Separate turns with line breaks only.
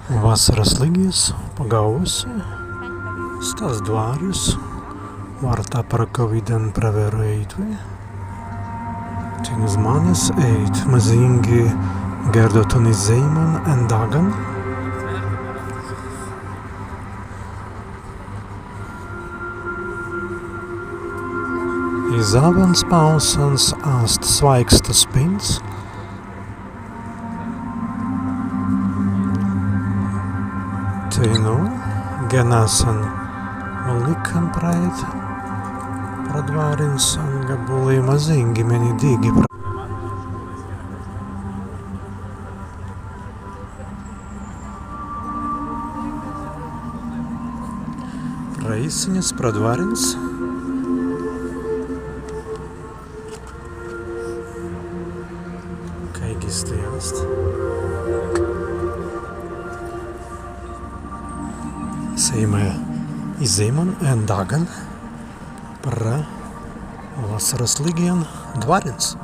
Vasaras lygies pagausi, stas dvarius, vartā prakoviden praverojitvi. Tin uz manis eit mazingi Gerdotoni Zeiman en Dagan. Izavans pausans ast svaigsta spins. Tinu genasan likam praet pradvārins un gabulī mazingi meni dīgi. Praisiņas pradvārins. Kaigi stajast. Seimē Zeiman en Dagan par vasaras lygien dvarins.